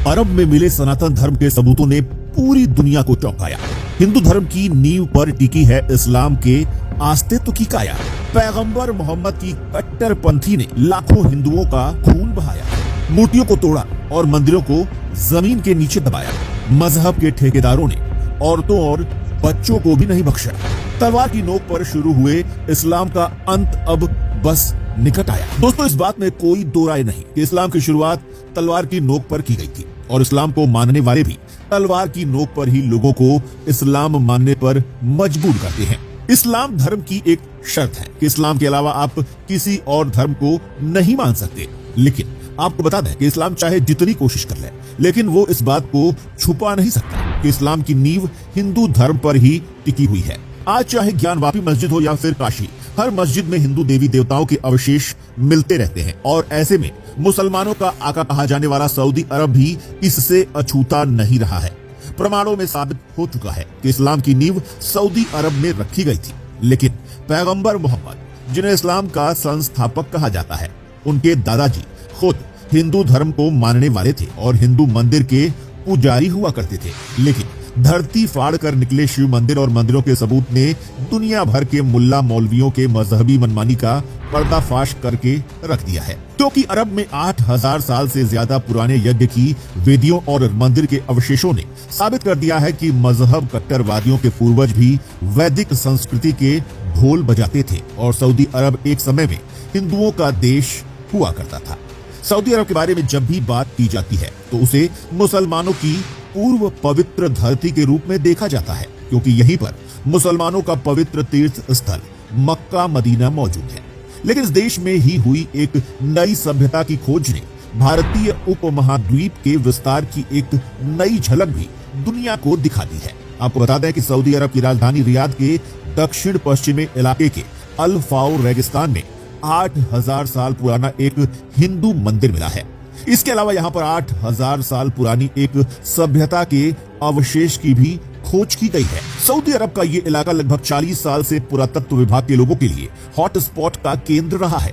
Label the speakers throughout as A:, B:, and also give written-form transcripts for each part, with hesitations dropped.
A: अरब में मिले सनातन धर्म के सबूतों ने पूरी दुनिया को चौंकाया। हिंदू धर्म की नींव पर टिकी है इस्लाम के अस्तित्व की काया। पैगंबर मोहम्मद की कट्टरपंथी ने लाखों हिंदुओं का खून बहाया, मूर्तियों को तोड़ा और मंदिरों को जमीन के नीचे दबाया। मजहब के ठेकेदारों ने औरतों और बच्चों को भी नहीं बख्शा। तलवार की नोक पर शुरू हुए इस्लाम का अंत अब बस निकट आया। दोस्तों, इस बात में कोई दो राय नहीं कि इस्लाम की शुरुआत तलवार की नोक पर की गई थी और इस्लाम को मानने वाले भी तलवार की नोक पर ही लोगों को इस्लाम मानने पर मजबूर करते हैं। इस्लाम धर्म की एक शर्त है कि इस्लाम के अलावा आप किसी और धर्म को नहीं मान सकते। लेकिन आपको बता दें कि इस्लाम चाहे जितनी कोशिश कर ले, लेकिन वो इस बात को छुपा नहीं सकता कि इस्लाम की नींव हिंदू धर्म पर ही टिकी हुई है। आज चाहे ज्ञानवापी मस्जिद हो या फिर काशी, हर मस्जिद में हिंदू देवी देवताओं के अवशेष मिलते रहते हैं और ऐसे में मुसलमानों का आका कहा जाने वाला सऊदी अरब भी इससे अछूता नहीं रहा है। प्रमाणों में साबित हो चुका है कि इस्लाम की नींव सऊदी अरब में रखी गई थी। लेकिन पैगंबर मोहम्मद, जिन्हें इस्लाम का संस्थापक कहा जाता है, उनके दादाजी खुद हिंदू धर्म को मानने वाले थे और हिंदू मंदिर के पुजारी हुआ करते थे। लेकिन धरती फाड़ कर निकले शिव मंदिर और मंदिरों के सबूत ने दुनिया भर के मुल्ला मौलवियों के मजहबी मनमानी का पर्दाफाश करके रख दिया है, क्योंकि अरब में 8000 साल से ज्यादा पुराने यज्ञ की वेदियों और मंदिर के अवशेषों ने साबित कर दिया है कि मजहब कट्टरवादियों के पूर्वज भी वैदिक संस्कृति के ढोल बजाते थे और सऊदी अरब एक समय में हिंदुओं का देश हुआ करता था। सऊदी अरब के बारे में जब भी बात की जाती है तो उसे मुसलमानों की पूर्व पवित्र धरती के रूप में देखा जाता है, क्योंकि यहीं पर मुसलमानों का पवित्र तीर्थ स्थल मक्का मदीना मौजूद है। लेकिन इस देश में ही हुई एक नई सभ्यता की खोज ने भारतीय उपमहाद्वीप के विस्तार की एक नई झलक भी दुनिया को दिखा दी है। आपको बता दें कि सऊदी अरब की राजधानी रियाद के दक्षिण पश्चिमी इलाके के अल फाउ रेगिस्तान में 8000 साल पुराना एक हिंदू मंदिर मिला है। इसके अलावा यहाँ पर 8000 साल पुरानी एक सभ्यता के अवशेष की भी खोज की गई है। सऊदी अरब का ये इलाका लगभग 40 साल से पुरातत्व विभाग के लोगों के लिए हॉट स्पॉट का केंद्र रहा है।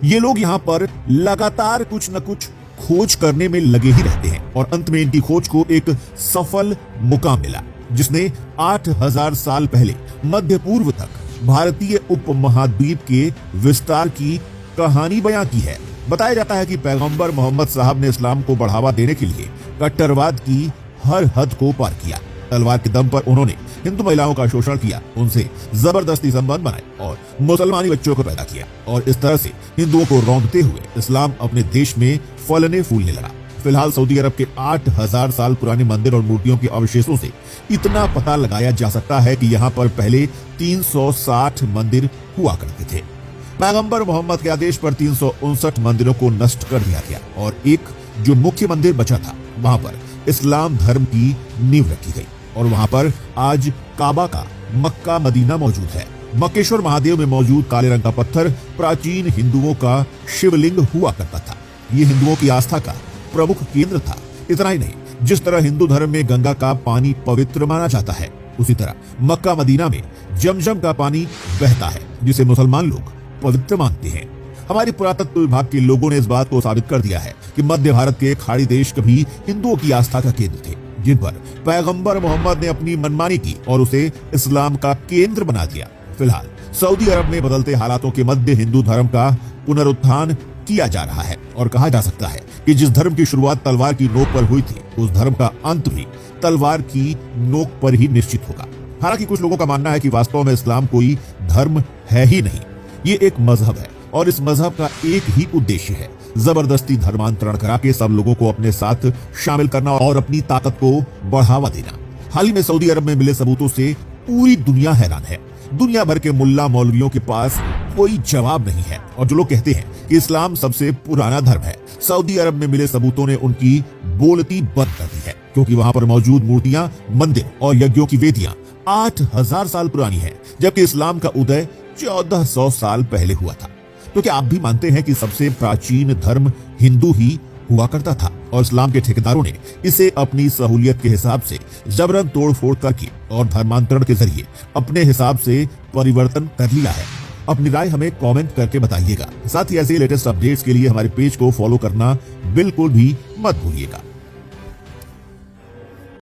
A: ये लोग यहाँ पर लगातार कुछ न कुछ खोज करने में लगे ही रहते हैं और अंत में इनकी खोज को एक सफल मुकाम मिला, जिसने 8000 साल पहले मध्य पूर्व तक भारतीय उपमहाद्वीप के विस्तार की कहानी बयां की है। बताया जाता है कि पैगंबर मोहम्मद साहब ने इस्लाम को बढ़ावा देने के लिए कट्टरवाद की हर हद को पार किया। तलवार के दम पर उन्होंने हिंदू महिलाओं का शोषण किया, उनसे जबरदस्ती संबंध बनाए और मुसलमानी बच्चों को पैदा किया और इस तरह से हिंदुओं को रौंदते हुए इस्लाम अपने देश में फलने फूलने लगा। फिलहाल सऊदी अरब के 8000 साल पुराने मंदिर और मूर्तियों के अवशेषों से इतना पता लगाया जा सकता है कि यहाँ पर पहले 360 मंदिर हुआ करते थे। पैगंबर मोहम्मद के आदेश पर 359 मंदिरों को नष्ट कर दिया गया और एक जो मुख्य मंदिर बचा था वहां पर इस्लाम धर्म की नींव रखी गई और वहां पर आज काबा का मक्का मदीना मौजूद है। मक्केश्वर महादेव में मौजूद काले रंग का पत्थर प्राचीन हिंदुओं का शिवलिंग हुआ करता था। ये हिंदुओं की आस्था का प्रमुख केंद्र था। इतना ही नहीं, जिस तरह हिंदू धर्म में गंगा का पानी पवित्र माना जाता है, उसी तरह मक्का मदीना में जमजम का पानी बहता है, जिसे मुसलमान लोग पवित्र मानते हैं। हमारे पुरातत्व विभाग के लोगों ने इस बात को साबित कर दिया है कि मध्य भारत के खाड़ी देश कभी हिंदुओं की आस्था का केंद्र थे, जिन पर पैगंबर मोहम्मद ने अपनी मनमानी की और उसे इस्लाम का केंद्र बना दिया। फिलहाल सऊदी अरब में बदलते हालातों के मध्य हिंदू धर्म का पुनरुत्थान किया जा रहा है और कहा जा सकता है कि जिस धर्म की शुरुआत तलवार की नोक पर हुई थी, उस धर्म का अंत भी तलवार की नोक पर ही निश्चित होगा। हालांकि कुछ लोगों का मानना है कि वास्तव में इस्लाम कोई धर्म है ही नहीं, ये एक मजहब है और इस मजहब का एक ही उद्देश्य है, जबरदस्ती धर्मांतरण करा के सब लोगों को अपने साथ शामिल करना और अपनी ताकत को बढ़ावा देना। हाल ही में सऊदी अरब में मिले सबूतों से पूरी दुनिया हैरान है। दुनिया भर के मुल्ला मौलवियों के पास कोई जवाब नहीं है और जो लोग कहते हैं कि इस्लाम सबसे पुराना धर्म है, सऊदी अरब में मिले सबूतों ने उनकी बोलती बंद कर दी है, क्योंकि वहां पर मौजूद मूर्तियां, मंदिर और यज्ञों की वेदियां 8000 साल पुरानी है, जबकि इस्लाम का उदय 1400 साल पहले हुआ था। तो क्या आप भी मानते हैं कि सबसे प्राचीन धर्म हिंदू ही हुआ करता था और इस्लाम के ठेकेदारों ने इसे अपनी सहूलियत के हिसाब से जबरन तोड़फोड़ करके और धर्मांतरण के जरिए अपने हिसाब से परिवर्तन कर लिया है? अपनी राय हमें कमेंट करके बताइएगा। साथ ही ऐसे लेटेस्ट अपडेट्स के लिए हमारे पेज को फॉलो करना बिल्कुल भी मत भूलिएगा।